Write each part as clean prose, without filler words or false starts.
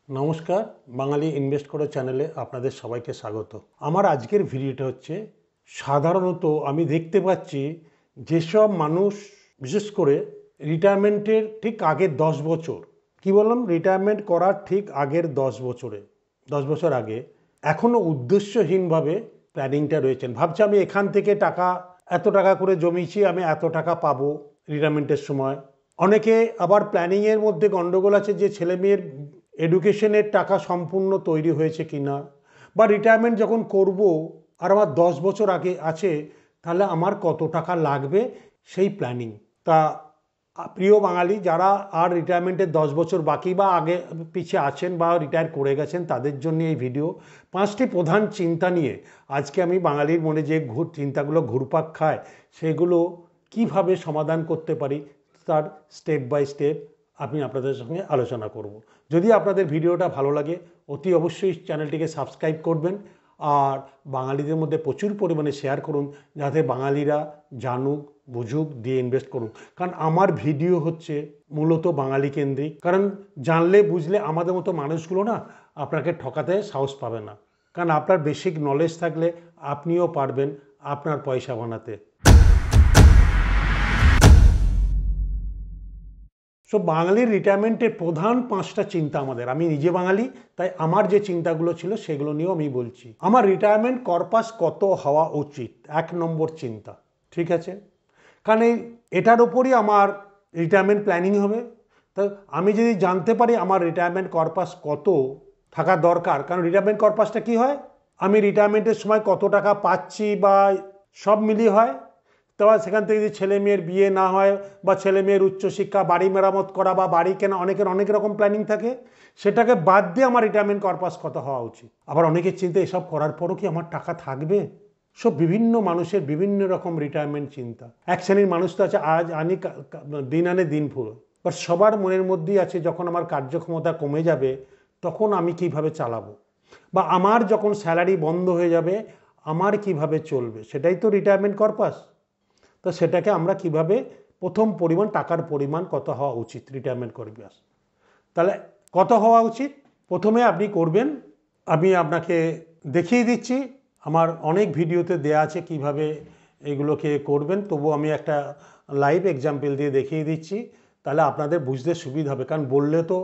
নমস্কার, বাঙালি ইনভেস্ট করো চ্যানেলে আপনাদের সবাইকে স্বাগত। আমার আজকের ভিডিওটা হচ্ছে সাধারণত আমি দেখতে পাচ্ছি যেসব মানুষ বিশেষ করে রিটায়ারমেন্টের ঠিক আগের 10 বছর, কি বললাম, রিটায়ারমেন্ট করার ঠিক আগের 10 বছর আগে এখনও উদ্দেশ্যহীনভাবে প্ল্যানিংটা রয়েছেন। ভাবছি আমি এখান থেকে এত টাকা করে জমিয়েছি, আমি এত টাকা পাবো রিটায়ারমেন্টের সময়। অনেকে আবার প্ল্যানিংয়ের মধ্যে গণ্ডগোল আছে যে ছেলেমেয়ের এডুকেশনের টাকা সম্পূর্ণ তৈরি হয়েছে কিনা, বা রিটায়ারমেন্ট যখন করব আর আমার 10 বছর আগে আছে, তাহলে আমার কত টাকা লাগবে সেই প্ল্যানিং। তা প্রিয় বাঙালি যারা আর রিটায়ারমেন্টের 10 বছর বাকি বা আগে পিছিয়ে আছেন বা রিটায়ার করে গেছেন, তাদের জন্য এই ভিডিও। 5টি প্রধান চিন্তা নিয়ে আজকে আমি বাঙালির মনে যে চিন্তাগুলো ঘুরপাক খায় সেগুলো কিভাবে সমাধান করতে পারি তার স্টেপ বাই স্টেপ আমি আপনাদের সঙ্গে আলোচনা করব। যদি আপনাদের ভিডিওটা ভালো লাগে অতি অবশ্যই চ্যানেলটিকে সাবস্ক্রাইব করবেন আর বাঙালিদের মধ্যে প্রচুর পরিমাণে শেয়ার করুন, যাতে বাঙালিরা জানুক, বুঝুক, দিয়ে ইনভেস্ট করুন। কারণ আমার ভিডিও হচ্ছে মূলত বাঙালি কেন্দ্রিক। কারণ জানলে বুঝলে আমাদের মতো মানুষগুলো না আপনাকে ঠকাতে সাহস পাবে না। কারণ আপনার বেসিক নলেজ থাকলে আপনিও পারবেন আপনার পয়সা বানাতে। সো বাঙালির রিটায়ারমেন্টের প্রধান 5টা চিন্তা আমাদের, আমি নিজে বাঙালি তাই আমার যে চিন্তাগুলো ছিল সেগুলো নিয়েও আমি বলছি। আমার রিটায়ারমেন্ট কর্পাস কত হওয়া উচিত, 1 নম্বর চিন্তা। ঠিক আছে, কারণ এটার ওপরই আমার রিটায়ারমেন্ট প্ল্যানিং হবে। তো আমি যদি জানতে পারি আমার রিটায়ারমেন্ট কর্পাস কত থাকা দরকার, কারণ রিটায়ারমেন্ট কর্পাসটা কি হয়, আমি রিটায়ারমেন্টের সময় কত টাকা পাচ্ছি বা সব মিলিয়ে হয়। তো সেখান থেকে যদি ছেলে মেয়ের বিয়ে না হয় বা ছেলে মেয়ের উচ্চশিক্ষা, বাড়ি মেরামত করা বা বাড়ি কেনা, অনেকের অনেক রকম প্ল্যানিং থাকে, সেটাকে বাদ দিয়ে আমার রিটায়ারমেন্ট কর্পাস কত হওয়া উচিত। আবার অনেকের চিন্তা এসব করার পরও কি আমার টাকা থাকবে। সব বিভিন্ন মানুষের বিভিন্ন রকম রিটায়ারমেন্ট চিন্তা। এক শ্রেণীর মানুষ তো আছে আজ আনি দিন আনে দিন ফুরো, বাট সবার মনের মধ্যেই আছে যখন আমার কার্যক্ষমতা কমে যাবে তখন আমি কিভাবে চালাবো, বা আমার যখন স্যালারি বন্ধ হয়ে যাবে আমার কিভাবে চলবে, সেটাই তো রিটায়ারমেন্ট কর্পাস। তো সেটাকে আমরা কিভাবে প্রথম টাকার পরিমাণ কত হওয়া উচিত রিটায়ারমেন্ট কর্পাস, তাহলে কত হওয়া উচিত প্রথমে আপনি করবেন। আমি আপনাকে দেখিয়ে দিচ্ছি, আমার অনেক ভিডিওতে দেয়া আছে কিভাবে এগুলোকে করবেন, তবু আমি একটা লাইভ এক্সাম্পল দিয়ে দেখিয়ে দিচ্ছি, তাহলে আপনাদের বুঝতে সুবিধা হবে। কারণ বললে তো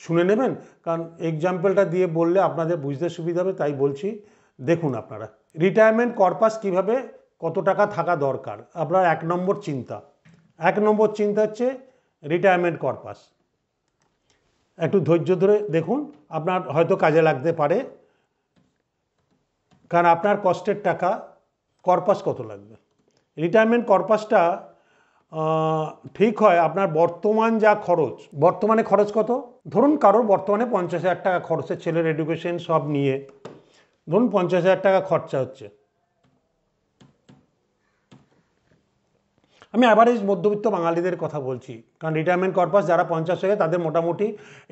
শুনে নেবেন, কারণ এক্সাম্পলটা দিয়ে বললে আপনাদের বুঝতে সুবিধা হবে, তাই বলছি। দেখুন আপনারা রিটায়ারমেন্ট কর্পাস কিভাবে কত টাকা থাকা দরকার। আপনার 1 নম্বর চিন্তা হচ্ছে রিটায়ারমেন্ট কর্পাস। একটু ধৈর্য ধরে দেখুন, আপনার হয়তো কাজে লাগতে পারে। কারণ আপনার কষ্টের টাকা কর্পাস কত লাগবে। রিটায়ারমেন্ট কর্পাসটা ঠিক হয় আপনার বর্তমান যা খরচ, বর্তমানে খরচ কত, ধরুন কারোর বর্তমানে 50,000 টাকা খরচে, ছেলের এডুকেশন সব নিয়ে ধরুন 50,000 টাকা খরচা হচ্ছে। আমি অ্যাভারেজ মধ্যবিত্ত বাঙালিদের কথা বলছি, কারণ রিটায়ারমেন্ট কর্পাস যারা 50 হয়ে তাদের মোটামুটি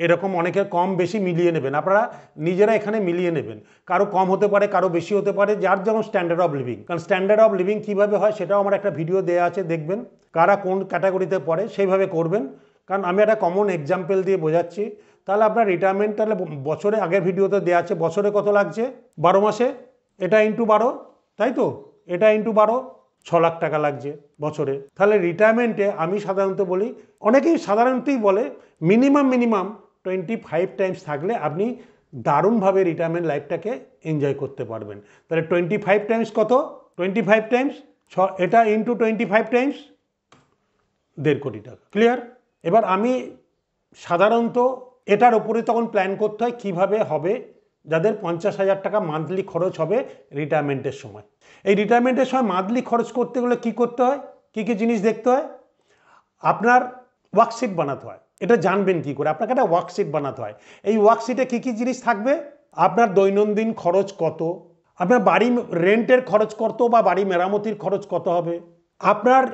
এরকম, অনেকের কম বেশি মিলিয়ে নেবেন, আপনারা নিজেরা এখানে মিলিয়ে নেবেন। কারো কম হতে পারে, কারো বেশি হতে পারে, যার যেমন স্ট্যান্ডার্ড অফ লিভিং। কারণ স্ট্যান্ডার্ড অফ লিভিং কীভাবে হয় সেটাও আমার একটা ভিডিও দেওয়া আছে, দেখবেন কারা কোন ক্যাটাগরিতে পড়ে সেইভাবে করবেন। কারণ আমি একটা কমন এক্সাম্পল দিয়ে বোঝাচ্ছি। তাহলে আপনার রিটায়ারমেন্ট তাহলে বছরে, আগের ভিডিওতে দেওয়া আছে বছরে কত লাগছে, 12 মাসে, এটা ইন্টু 12, তাই তো, এটা ইন্টু 12, 6 লাখ টাকা লাগছে বছরে। তাহলে রিটায়ারমেন্টে আমি সাধারণত বলি, অনেকেই সাধারণতই বলে মিনিমাম 25 টাইমস থাকলে আপনি দারুণভাবে রিটায়ারমেন্ট লাইফটাকে এনজয় করতে পারবেন। তাহলে 25 টাইমস কত, 25 টাইমস এটা ইন্টু 25 টাইমস 1.5 কোটি টাকা। ক্লিয়ার? এবার আমি সাধারণত এটার ওপরে তখন প্ল্যান করতে হয় কীভাবে হবে যাদের 50,000 টাকা মান্থলি খরচ হবে রিটায়ারমেন্টের সময়। এই রিটায়ারমেন্টের সময় মান্থলি খরচ করতে গেলে কী করতে হয়, কী কী জিনিস দেখতে হয়, আপনার ওয়ার্কশিট বানাতে হয়। এটা জানবেন কী করে, আপনাকে একটা ওয়ার্কশিট বানাতে হয়। এই ওয়ার্কশিটে কী কী জিনিস থাকবে, আপনার দৈনন্দিন খরচ কত, আপনার বাড়ি রেন্টের খরচ কত বা বাড়ি মেরামতির খরচ কত হবে, আপনার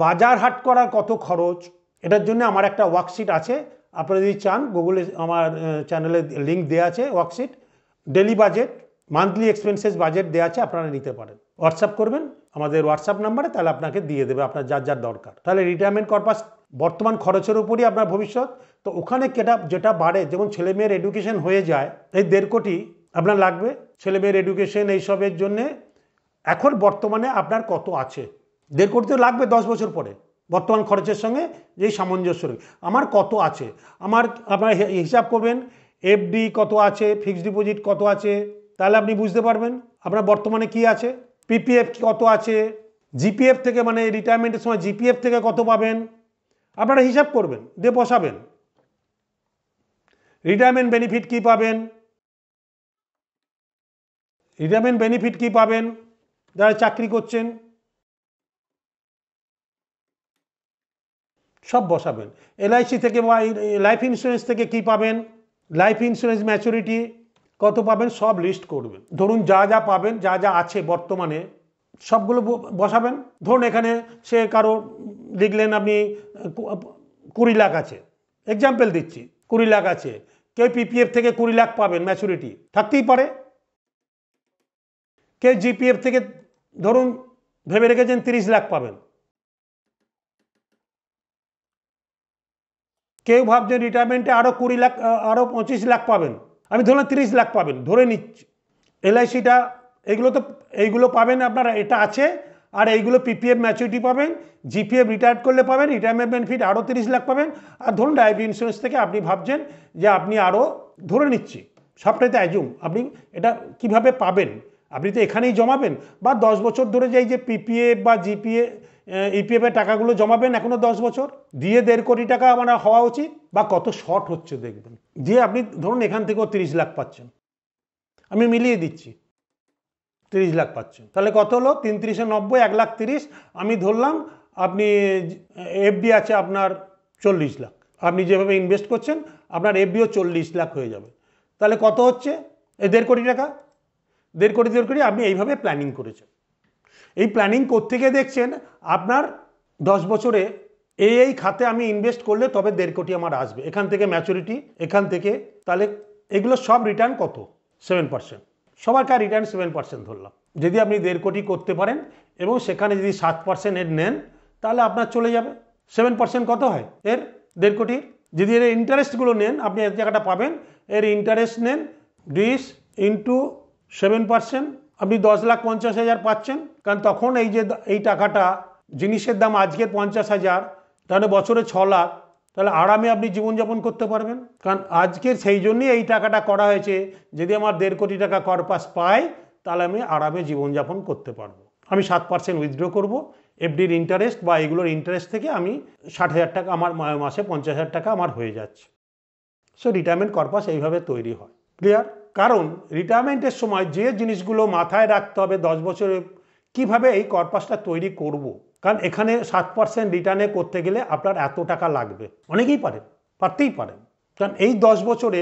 বাজার হাট করার কত খরচ। এটার জন্য আমার একটা ওয়ার্কশিট আছে, আপনারা যদি চান গুগলে আমার চ্যানেলে লিঙ্ক দেওয়া আছে, worksheet daily budget, monthly expenses budget দেওয়া আছে, আপনারা নিতে পারেন। হোয়াটসঅ্যাপ করবেন আমাদের হোয়াটসঅ্যাপ নাম্বারে, তাহলে আপনাকে দিয়ে দেবে আপনার যার যার দরকার। তাহলে রিটায়ারমেন্ট কর্পাস বর্তমান খরচের উপরই আপনার ভবিষ্যৎ। তো ওখানে যেটা বাড়ে, যেমন ছেলে মেয়ের এডুকেশন হয়ে যায়, এই 1.5 কোটি আপনার লাগবে ছেলে মেয়ের এডুকেশন এইসবের জন্যে। এখন বর্তমানে আপনার কত আছে? 1.5 কোটি তো লাগবে 10 বছর পরে, বর্তমান খরচের সঙ্গে যেই সামঞ্জস্য রয়েছে। আমার কত আছে, আপনার হিসাব করবেন এফডি কত আছে, ফিক্সড ডিপোজিট কত আছে, তাহলে আপনি বুঝতে পারবেন আপনার বর্তমানে কি আছে। পিপিএফ কত আছে, জিপিএফ থেকে মানে রিটায়ারমেন্টের সময় জিপিএফ থেকে কত পাবেন, আপনারা হিসাব করবেন, দিয়ে বসাবেন। রিটায়ারমেন্ট বেনিফিট কি পাবেন, রিটায়ারমেন্ট বেনিফিট কি পাবেন যারা চাকরি করছেন, সব বসাবেন। এলআইসি থেকে বা লাইফ ইন্স্যুরেন্স থেকে কি পাবেন, লাইফ ইন্স্যুরেন্স ম্যাচুরিটি কত পাবেন, সব লিস্ট করবেন। ধরুন যা যা পাবেন, যা যা আছে বর্তমানে সবগুলো বসাবেন। ধরুন এখানে সে কারো লিখলেন আপনি 20 লাখ আছে, এক্সাম্পল দিচ্ছি, 20 লাখ আছে। কেউ পিপিএফ থেকে 20 লাখ পাবেন ম্যাচুরিটি, থাকতেই পারে। কেউ জিপিএফ থেকে ধরুন ভেবে রেখেছেন 30 লাখ পাবেন। কেউ ভাবছেন রিটায়ারমেন্টে আরও 20 লাখ, আরও 25 লাখ পাবেন। আমি ধরলাম 30 লাখ পাবেন, ধরে নিচ্ছি। এলআইসিটা এইগুলো পাবেন আপনারা, এটা আছে। আর এইগুলো পিপিএফ ম্যাচুরিটি পাবেন, জিপিএফ রিটায়ার্ড করলে পাবেন, রিটায়ারমেন্ট বেনিফিট আরও 30 লাখ পাবেন। আর ধরুন লাইফ ইন্স্যুরেন্স থেকে আপনি ভাবছেন যে আপনি আরও, ধরে নিচ্ছি সবটাইতে অ্যাজুম, আপনি এটা কিভাবে পাবেন, আপনি তো এখানেই জমাবেন বা 10 বছর ধরে যাই যে পিপিএফ বা ইপিএফ এর টাকাগুলো জমাবেন এখনো 10 বছর দিয়ে 1.5 কোটি টাকা আমার হওয়া উচিত। বা কত শর্ট হচ্ছে দেখবেন, দিয়ে আপনি ধরুন এখান থেকেও 30 লাখ পাচ্ছেন, আমি মিলিয়ে দিচ্ছি, 30 লাখ পাচ্ছেন। তাহলে কত হলো, 3 3 90, 1,30,000। আমি ধরলাম আপনি এফডি আছে আপনার 40 লাখ, আপনি যেভাবে ইনভেস্ট করছেন আপনার এফডিও 40 লাখ হয়ে যাবে। তাহলে কত হচ্ছে, এই 1.5 কোটি টাকা, 1.5 কোটি আপনি এইভাবে প্ল্যানিং করেছেন। এই প্ল্যানিং করতে গিয়ে দেখছেন আপনার 10 বছরে এই খাতে আমি ইনভেস্ট করলে তবে 1.5 কোটি আমার আসবে, এখান থেকে ম্যাচুরিটি, এখান থেকে। তাহলে এগুলো সব রিটার্ন কত, 7%। সবার কার রিটার্ন 7% ধরলাম। যদি আপনি 1.5 কোটি করতে পারেন এবং সেখানে যদি 7% এর নেন, তাহলে আপনার চলে যাবে। 7% কত হয় এর, 1.5 কোটির? যদি এর ইন্টারেস্টগুলো নেন, আপনি এর জায়গাটা পাবেন, এর ইন্টারেস্ট নেন 20 ইন্টু 7%, আপনি 10,50,000 পাচ্ছেন। কারণ তখন এই টাকাটা, জিনিসের দাম আজকের 50,000, তাহলে বছরে 6 লাখ, তাহলে আরামে আপনি জীবনযাপন করতে পারবেন। কারণ আজকের সেই জন্যই এই টাকাটা করা হয়েছে, যদি আমার 1.5 কোটি টাকা কর্পাস পাই তাহলে আমি আরামে জীবনযাপন করতে পারবো। আমি 7% উইথড্র করবো, এফডির ইন্টারেস্ট বা এগুলোর ইন্টারেস্ট থেকে আমি 60,000 টাকা, আমার মাসে 50,000 টাকা আমার হয়ে যাচ্ছে। সো রিটায়ারমেন্ট কর্পাস এইভাবে তৈরি হয়। ক্লিয়ার? কারণ রিটায়ারমেন্টের সময় যে জিনিসগুলো মাথায় রাখতে হবে 10 বছরে কিভাবে এই কর্পাসটা তৈরি করব। কারণ এখানে 7% রিটার্নে করতে গেলে আপনার এত টাকা লাগবে, অনেকেই পারতেই পারেন। কারণ এই 10 বছরে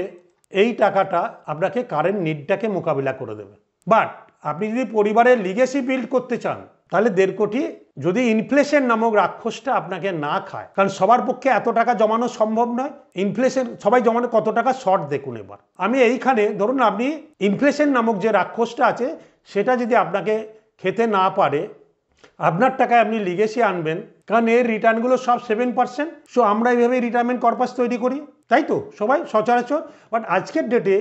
এই টাকাটা আপনাকে কারেন্ট নিডটাকে মোকাবিলা করে দেবে। বাট আপনি যদি পরিবারের লিগেসি বিল্ড করতে চান, তাহলে 1.5 কোটি যদি ইনফ্লেশন নামক রাক্ষসটা আপনাকে না খায়, কারণ সবার পক্ষে এত টাকা জমানো সম্ভব নয়। ইনফ্লেশন সবাই জমানো কত টাকা শর্ট দেখুন এবার। আমি এইখানে ধরুন আপনি ইনফ্লেশন নামক যে রাক্ষসটা আছে সেটা যদি আপনাকে খেতে না পারে, আপনার টাকায় আপনি লিগেসি আনবেন, কারণ এর রিটার্নগুলো সব 7%। সো আমরা এইভাবেই রিটায়ারমেন্ট কর্পাস তৈরি করি, তাই তো সবাই সচরাচর। বাট আজকের ডেটে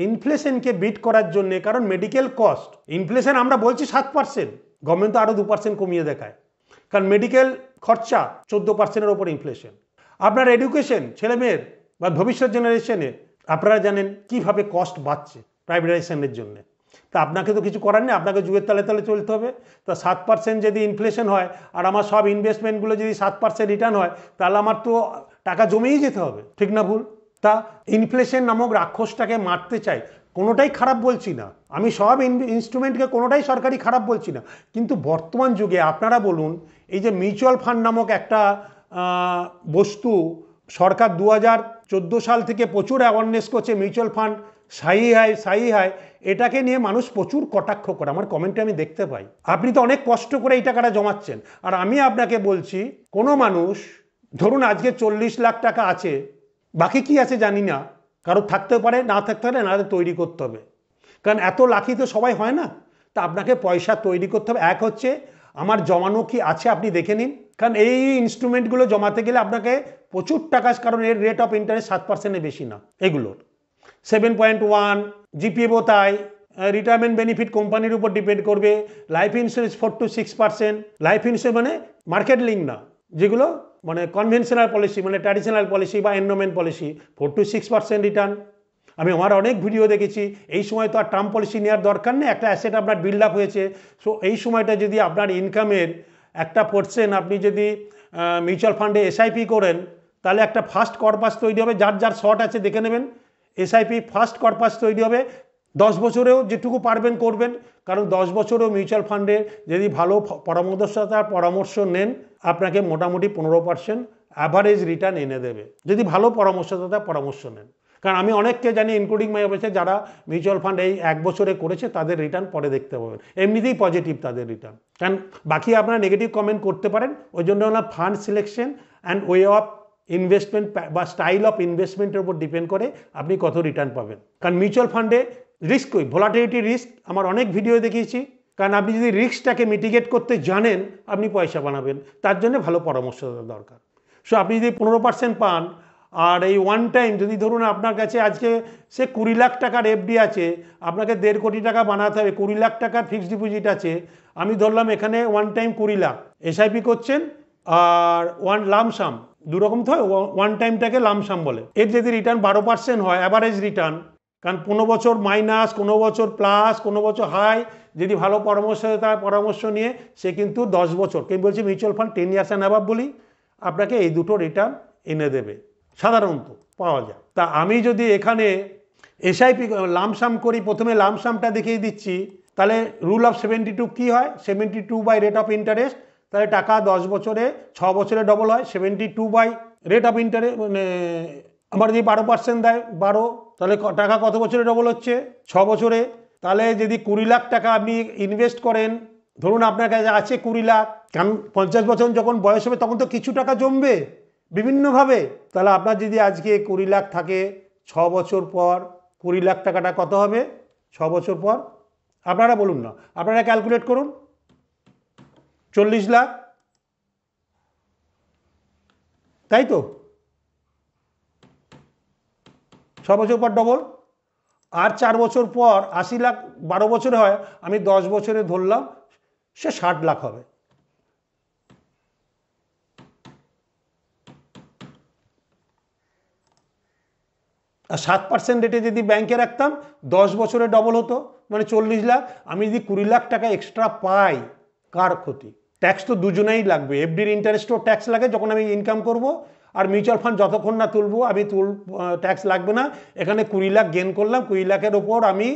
ইনফ্লেশনকে বিট করার জন্যে, কারণ মেডিকেল কস্ট, ইনফ্লেশন আমরা বলছি 7%, গভর্নমেন্ট তো আরও 2% কমিয়ে দেখায়, কারণ মেডিকেল খরচা 14%-এর ওপর ইনফ্লেশন। আপনার এডুকেশন ছেলেমেয়ের বা ভবিষ্যৎ জেনারেশনে আপনারা জানেন কিভাবে কস্ট বাড়ছে প্রাইভেটাইজেশনের জন্য। তা আপনাকে তো কিছু করার নেই, আপনাকে যুগের তালে তালে চলতে হবে। তা 7% যদি ইনফ্লেশন হয় আর আমার সব ইনভেস্টমেন্টগুলো যদি 7% রিটার্ন হয়, তাহলে আমার তো টাকা জমেই যেতে হবে, ঠিক না ভুল? তা ইনফ্লেশন নামক রাক্ষসটাকে মারতে চাই, কোনোটাই খারাপ বলছি না, আমি সব ইনস্ট্রুমেন্টকে কোনোটাই সরকারি খারাপ বলছি না। কিন্তু বর্তমান যুগে আপনারা বলুন, এই যে মিউচুয়াল ফান্ড নামক একটা বস্তু সরকার 2014 সাল থেকে প্রচুর অ্যাওয়ারনেস করছে, মিউচুয়াল ফান্ড সাই হাই, এটাকে নিয়ে মানুষ প্রচুর কটাক্ষ করে, আমার কমেন্টে আমি দেখতে পাই। আপনি তো অনেক কষ্ট করে এই টাকাটা জমাচ্ছেন, আর আমি আপনাকে বলছি কোনো মানুষ ধরুন আজকে 40 লাখ টাকা আছে, বাকি কি আছে জানি না, কারো থাকতে পারে, না থাকতে পারে, নাহলে তৈরি করতে হবে। কারণ এত লাখই তো সবাই হয় না, তা আপনাকে পয়সা তৈরি করতে হবে। এক হচ্ছে আমার জমানো কি আছে আপনি দেখে নিন, কারণ এই ইনস্ট্রুমেন্টগুলো জমাতে গেলে আপনাকে প্রচুর টাকা, কারণ এর রেট অফ ইন্টারেস্ট 7%-এর বেশি না, এগুলোর 7.1, জিপিএফও তাই, রিটায়ারমেন্ট বেনিফিট কোম্পানির উপর ডিপেন্ড করবে, লাইফ ইন্স্যুরেন্স 4-6%, লাইফ ইন্স্যুরেন্স মানে মার্কেট লিঙ্ক না, যেগুলো মানে কনভেনশনাল পলিসি মানে ট্র্যাডিশনাল পলিসি বা এন্ডোমেন্ট পলিসি 4-6% রিটার্ন। আমি আমার অনেক ভিডিও দেখেছি, এই সময় তো আর টার্ম পলিসি নেওয়ার দরকার নেই, একটা অ্যাসেট আপনার বিল্ড আপ হয়েছে, সো এই সময়টা যদি আপনার ইনকামের একটা পার্সেন্ট আপনি যদি মিউচুয়াল ফান্ডে এসআইপি করেন, তাহলে একটা ফার্স্ট কর্পাস তৈরি হবে। যার যার শর্ট আছে দেখে নেবেন, এসআইপি ফার্স্ট কর্পাস তৈরি হবে। 10 বছরেও যেটুকু পারবেন করবেন, কারণ 10 বছরেও মিউচুয়াল ফান্ডে যদি ভালো পরামর্শদাতার পরামর্শ নেন, আপনাকে মোটামুটি 15% অ্যাভারেজ রিটার্ন এনে দেবে, যদি ভালো পরামর্শদাতার পরামর্শ নেন। কারণ আমি অনেককে জানি, ইনক্লুডিং মাই অফিসে, যারা মিউচুয়াল ফান্ড এই 1 বছরে করেছে, তাদের রিটার্ন পরে দেখতে পাবেন, এমনিতেই পজিটিভ তাদের রিটার্ন। কারণ বাকি আপনারা নেগেটিভ কমেন্ট করতে পারেন, ওই জন্য না fund selection and way of investment বা স্টাইল অফ ইনভেস্টমেন্টের উপর ডিপেন্ড করে আপনি কত রিটার্ন পাবেন। কারণ মিউচুয়াল ফান্ডে রিস্ক, ভোলাটিলিটি রিস্ক আমার অনেক ভিডিও দেখিয়েছি। কারণ আপনি যদি রিস্কটাকে মিটিগেট করতে জানেন, আপনি পয়সা বানাবেন, তার জন্য ভালো পরামর্শ দরকার। সো আপনি যদি 15% পান, আর এই ওয়ান টাইম যদি ধরুন আপনার কাছে আজকে সে 20 লাখ টাকার এফডি আছে, আপনাকে 1.5 কোটি টাকা বানাতে হবে, 20 লাখ টাকার ফিক্সড ডিপোজিট আছে, আমি ধরলাম এখানে ওয়ান টাইম 20 লাখ এসআইপি করছেন, আর লামসাম, দুরকম তো হয়, ওয়ান টাইমটাকে লামসাম বলে। এর যদি রিটার্ন 12% হয় অ্যাভারেজ রিটার্ন, কারণ 15 বছর মাইনাস, কোনো বছর প্লাস, কোনো বছর হাই, যদি ভালো তার পরামর্শ নিয়ে সে কিন্তু 10 বছর, কেউ বলছে mutual fund 10 years and above বলি, আপনাকে এই দুটো রিটার্ন এনে দেবে সাধারণত পাওয়া যায়। তা আমি যদি এখানে এসআইপি লামসাম করি, প্রথমে লামসামটা দেখিয়ে দিচ্ছি, তাহলে রুল অফ 72 কী হয়, 72 বাই রেট অফ ইন্টারেস্ট, তাহলে টাকা 10 বছরে 6 বছরে ডবল হয়, 72 বাই রেট অফ ইন্টারেস্ট, মানে আমার যদি 12% দেয় 12, তাহলে টাকা কত বছরে ডবল হচ্ছে, 6 বছরে। তাহলে যদি 20 লাখ টাকা আপনি ইনভেস্ট করেন, ধরুন আপনার কাছে আছে 20 লাখ, কারণ 50 বছর যখন বয়স হবে তখন তো কিছু টাকা জমবে বিভিন্নভাবে, তাহলে আপনার যদি আজকে 20 লাখ থাকে, 6 বছর পর 20 লাখ টাকাটা কত হবে 6 বছর পর, আপনারা বলুন না, আপনারা ক্যালকুলেট করুন, 40 লাখ, তাই তো? 6 বছর পর ডবল, আর 4 বছর পর 80 লাখ, 12 বছরে হয়, আমি 10 বছরে ধরলাম সে 60 লাখ হবে। আর 7% রেটে যদি ব্যাংকে রাখতাম 10 বছরে ডবল হতো, মানে 40 লাখ। আমি যদি 20 লাখ টাকা এক্সট্রা পাই, কার ক্ষতি? ট্যাক্স তো দুজনেই লাগবে, এফডির ইন্টারেস্টও ট্যাক্স লাগে যখন আমি ইনকাম করব, আর মিউচুয়াল ফান্ড যতক্ষণ না তুলবো আমি ট্যাক্স লাগবে না। এখানে 20 লাখ গেন করলাম, 20 লাখের ওপর আমি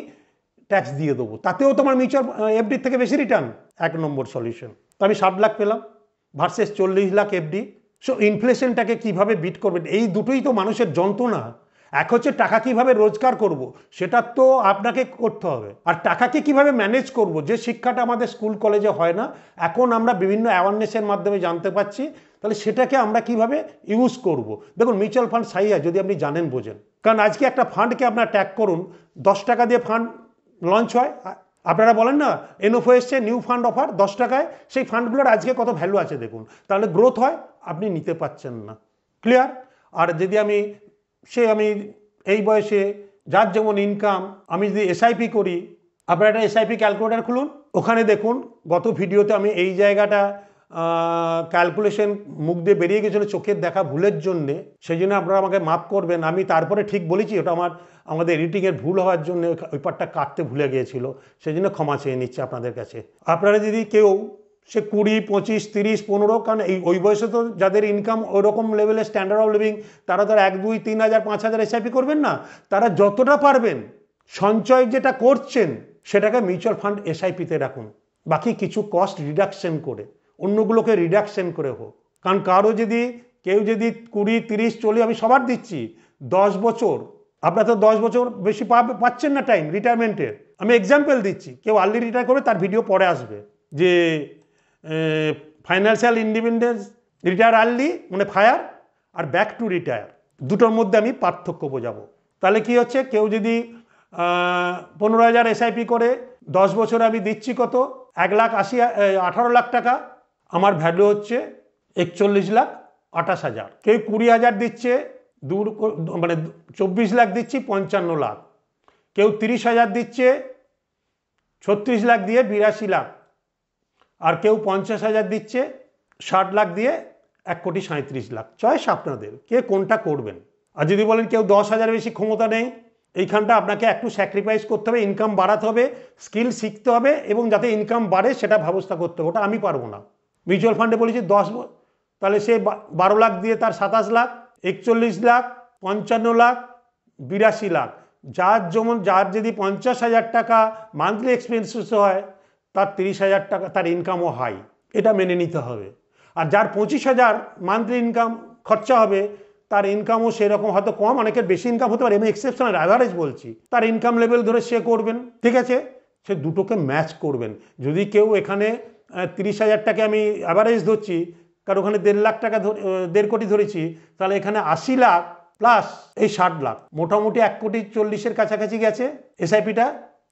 ট্যাক্স দিয়ে দেবো, তাতেও তোমার মিউচুয়াল এফডির থেকে বেশি রিটার্ন, 1 নম্বর সলিউশন। তো আমি 60 লাখ পেলাম ভার্সেস 40 লাখ এফডি। সো ইনফ্লেশনটাকে কীভাবে বিট করবেন, এই দুটোই তো মানুষের যন্ত্রণা। এক হচ্ছে টাকা কিভাবে রোজগার করব, সেটা তো আপনাকে করতে হবে, আর টাকাকে কিভাবে ম্যানেজ করব, যে শিক্ষাটা আমাদের স্কুল কলেজে হয় না, এখন আমরা বিভিন্ন অ্যাওয়ারনেসের মাধ্যমে জানতে পারছি, তাহলে সেটাকে আমরা কিভাবে ইউজ করব। দেখুন মিউচুয়াল ফান্ড সাইয়া যদি আপনি জানেন বোঝেন, কারণ আজকে একটা ফান্ডকে আপনার ট্যাগ করুন, 10 টাকা দিয়ে ফান্ড লঞ্চ হয়, আপনারা বলেন না এনওফো এসছে নিউ ফান্ড অফার 10 টাকায়, সেই ফান্ডগুলোর আজকে কত ভ্যালু আছে দেখুন, তাহলে গ্রোথ হয়, আপনি নিতে পারছেন না, ক্লিয়ার। আর যদি আমি এই বয়সে যার যেমন ইনকাম, আমি যদি এসআইপি করি, আপনারা একটা এসআইপি ক্যালকুলেটার খুলুন, ওখানে দেখুন গত ভিডিওতে আমি এই জায়গাটা ক্যালকুলেশন মুখ দিয়ে বেরিয়ে গেছিলো চোখের দেখা ভুলের জন্যে, সেই জন্য আপনারা আমাকে মাফ করবেন। আমি তারপরে ঠিক বলেছি, ওটা আমাদের এডিটিংয়ের ভুল হওয়ার জন্য ওই পার্টটা কাটতে ভুলে গিয়েছিল, সেই জন্য ক্ষমা চেয়ে নিচ্ছে আপনাদের কাছে। আপনারা যদি কেউ সে 20, 25, 30, 15, কারণ ওই বয়সে তো যাদের ইনকাম ওই রকম লেভেলের স্ট্যান্ডার্ড অফ লিভিং, তারা তো 1, 2, 3 হাজার 5 হাজার এসআইপি করবেন না, তারা যতটা পারবেন সঞ্চয় যেটা করছেন সেটাকে মিউচুয়াল ফান্ড এসআইপিতে রাখুন, বাকি কিছু কস্ট রিডাকশন করে, অন্যগুলোকে রিডাকশন করে হোক। কারণ কেউ যদি 20, 30, 40, আমি সবার দিচ্ছি 10 বছর, আপনারা তো 10 বছর বেশি পাচ্ছেন না টাইম রিটায়ারমেন্টের, আমি এক্সাম্পল দিচ্ছি, কেউ আর্লি রিটায়ার করবে, তার ভিডিও পরে আসবে, যে ফাইন্যান্সিয়াল ইন্ডিপেন্ডেন্স, রিটায়ার আর্লি মানে ফায়ার, আর ব্যাক টু রিটায়ার, দুটোর মধ্যে আমি পার্থক্য বোঝাবো। তাহলে কি হচ্ছে, কেউ যদি 15,000 এসআইপি করে 10 বছরে আমি দিচ্ছি কত 18 লাখ টাকা, আমার ভ্যালু হচ্ছে 41,28,000, কেউ 20,000 দিচ্ছে, মানে 24 লাখ দিচ্ছি 55 লাখ, কেউ 30,000 দিচ্ছে 36 লাখ দিয়ে 82 লাখ, আর কেউ 50,000 দিচ্ছে 60 লাখ দিয়ে 1,37,00,000। চয়েস আপনাদের, কে কোনটা করবেন। আর যদি বলেন কেউ 10,000 বেশি ক্ষমতা নেই, এইখানটা আপনাকে একটু স্যাক্রিফাইস করতে হবে, ইনকাম বাড়াতে হবে, স্কিল শিখতে হবে, এবং যাতে ইনকাম বাড়ে সেটা ব্যবস্থা করতে হবে। ওটা আমি পারবো না। মিউচুয়াল ফান্ডে বলেছি 10, তাহলে সে 12 লাখ দিয়ে তার 27 লাখ, 41 লাখ, 55 লাখ, 82 লাখ। যার যদি 50,000 টাকা মান্থলি এক্সপেন্সেস হয়, তার 30,000 টাকা তার ইনকামও হাই, এটা মেনে নিতে হবে। আর যার 25,000 মান্থলি ইনকাম খরচা হবে, তার ইনকামও সেরকম হয়তো কম, অনেকের বেশি ইনকাম হতে পারে, আমি এক্সেপশনাল অ্যাভারেজ বলছি, তার ইনকাম লেভেল ধরে সে করবেন, ঠিক আছে? সে দুটোকে ম্যাচ করবেন। যদি কেউ এখানে 30,000 টাকা আমি অ্যাভারেজ ধরছি, কারণ ওখানে 1.5 লাখ টাকা 1.5 কোটি ধরেছি, তাহলে এখানে 80 লাখ প্লাস এই 60 লাখ, মোটামুটি 1,40,00,000-এর কাছাকাছি গেছে এসআইপিটা।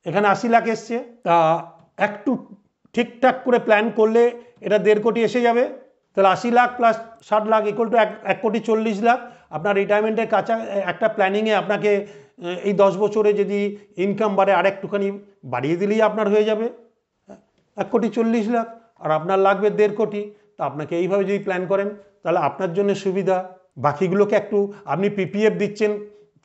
এখানে 80 লাখ এসছে, তা একটু ঠিকঠাক করে প্ল্যান করলে এটা 1.5 কোটি এসে যাবে। তাহলে 80 lakh plus 60 lakh equal to 1,40,00,000। আপনার রিটায়ারমেন্টের কাছা একটা প্ল্যানিংয়ে আপনাকে এই 10 বছরে যদি ইনকাম বাড়ে আর একটুখানি বাড়িয়ে দিলেই আপনার হয়ে যাবে 1,40,00,000, আর আপনার লাগবে 1.5 কোটি। তা আপনাকে এইভাবে যদি প্ল্যান করেন তাহলে আপনার জন্য সুবিধা। বাকিগুলোকে একটু, আপনি পিপিএফ দিচ্ছেন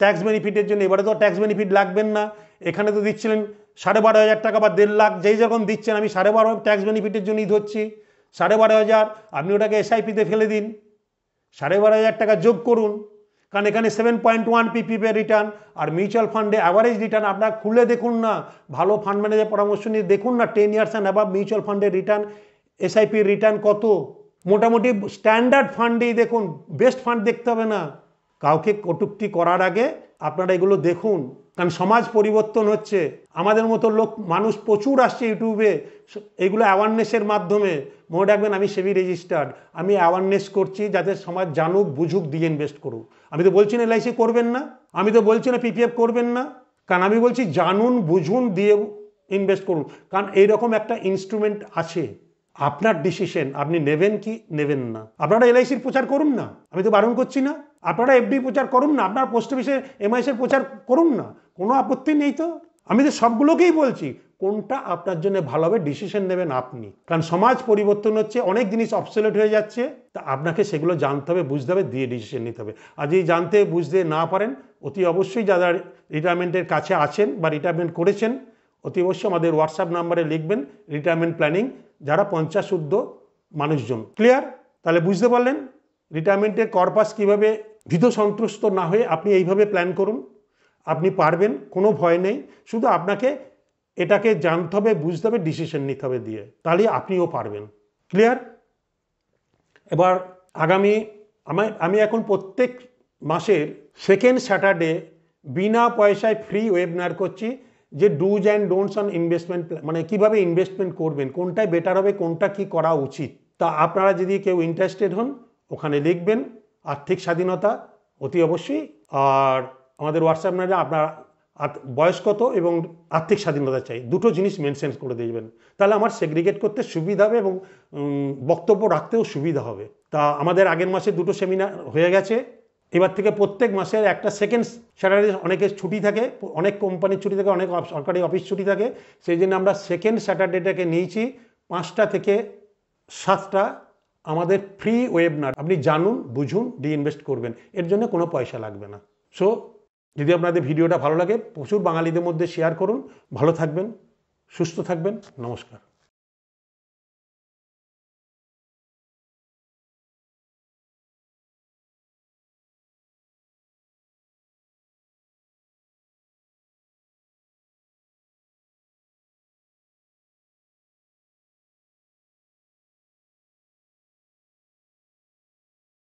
ট্যাক্স বেনিফিটের জন্য, এবারে তো ট্যাক্স বেনিফিট লাগবেন না। এখানে তো দিচ্ছিলেন 12,500 টাকা বা 1.5 লাখ, যেই যখন দিচ্ছেন, আমি 12,500 ট্যাক্স বেনিফিটের জন্যই ধরছি। 12,500 আপনি ওটাকে এসআইপিতে ফেলে দিন, 12,500 টাকা যোগ করুন, কারণ এখানে 7.1 পিপিএফ রিটার্ন, আর মিউচুয়াল ফান্ডে অ্যাভারেজ রিটার্ন আপনার খুলে দেখুন না, ভালো ফান্ড ম্যানেজার পরামর্শ নিয়ে দেখুন না 10 ইয়ার্স অ্যান্ড অ্যাবাভ মিউচুয়াল ফান্ডের রিটার্ন, এসআইপির রিটার্ন কত। মোটামুটি স্ট্যান্ডার্ড ফান্ডেই দেখুন, বেস্ট ফান্ড দেখতে হবে না। কাউকে কটূক্তি করার আগে আপনারা এগুলো দেখুন, কারণ সমাজ পরিবর্তন হচ্ছে, আমাদের মতো মানুষ প্রচুর আসছে ইউটিউবে, এগুলো অ্যাওয়ারনেসের মাধ্যমে। মনে রাখবেন, আমি সেবি রেজিস্টার্ড, আমি অ্যাওয়ারনেস করছি যাতে সমাজ জানুক, বুঝুক, দিয়ে ইনভেস্ট করুক। আমি তো বলছি না এলআইসি করবেন না, আমি তো বলছি না পিপিএফ করবেন না, কারণ আমি বলছি জানুন, বুঝুন, দিয়ে ইনভেস্ট করুন। কারণ এইরকম একটা ইনস্ট্রুমেন্ট আছে, আপনার ডিসিশন, আপনি নেবেন কি নেবেন না। আপনারা এলআইসির প্রচার করুন না, আমি তো বারণ করছি না। আপনারা এফডি প্রচার করুন না, আপনার পোস্ট অফিসে এমআইএসের প্রচার করুন না, কোনো আপত্তি নেই তো। আমি তো সবগুলোকেই বলছি, কোনটা আপনার জন্য ভালো হবে ডিসিশন নেবেন আপনি। কারণ সমাজ পরিবর্তন হচ্ছে, অনেক জিনিস অবসোলেট হয়ে যাচ্ছে, তা আপনাকে সেগুলো জানতে হবে, বুঝতে হবে, দিয়ে ডিসিশন নিতে হবে। আর যদি জানতে বুঝতে না পারেন, অতি অবশ্যই যারা রিটায়ারমেন্টের কাছে আছেন বা রিটায়ারমেন্ট করেছেন, অতি অবশ্যই আমাদের হোয়াটসঅ্যাপ নাম্বারে লিখবেন রিটায়ারমেন্ট প্ল্যানিং, যারা 50 ঊর্ধ্ব মানুষজন। ক্লিয়ার? তাহলে বুঝতে পারলেন রিটায়ারমেন্টের কর্পাস কীভাবে ভীত সন্ত্রস্ত না হয়ে আপনি এইভাবে প্ল্যান করুন, আপনি পারবেন, কোনো ভয় নেই। শুধু আপনাকে এটাকে জানতে হবে, বুঝতে হবে, ডিসিশন নিতে হবে দিয়ে, তাহলে আপনিও পারবেন। ক্লিয়ার? এবার আমি এখন প্রত্যেক মাসের সেকেন্ড স্যাটারডে বিনা পয়সায় ফ্রি ওয়েবিনার করছি, যে dos and don'ts on investment, মানে কীভাবে ইনভেস্টমেন্ট করবেন, কোনটাই বেটার হবে, কোনটা কি করা উচিত। তা আপনারা যদি কেউ ইন্টারেস্টেড হন, ওখানে লিখবেন আর্থিক স্বাধীনতা অতি অবশ্যই, আর আমাদের হোয়াটসঅ্যাপ নাম্বারে আপনার বয়স কত এবং আর্থিক স্বাধীনতা চাই, দুটো জিনিস মেনশন করে দিবেন। তাহলে আমার সেগ্রিগেট করতে সুবিধা হবে এবং বক্তব্য রাখতেও সুবিধা হবে। তা আমাদের আগের মাসে 2টো সেমিনার হয়ে গেছে, এবার থেকে প্রত্যেক মাসের একটা সেকেন্ড স্যাটারডে, অনেকের ছুটি থাকে, অনেক কোম্পানির ছুটি থাকে, অনেক সরকারি অফিস ছুটি থাকে, সেই জন্য আমরা সেকেন্ড স্যাটারডেটাকে নিয়েছি 5টা থেকে 7টা আমাদের ফ্রি ওয়েবিনার। আপনি জানুন, বুঝুন, দিয়ে ইনভেস্ট করবেন, এর জন্য কোনো পয়সা লাগবে না। সো যদি আপনাদের ভিডিওটা ভালো লাগে, প্রচুর বাঙালিদের মধ্যে শেয়ার করুন। ভালো থাকবেন, সুস্থ থাকবেন, নমস্কার।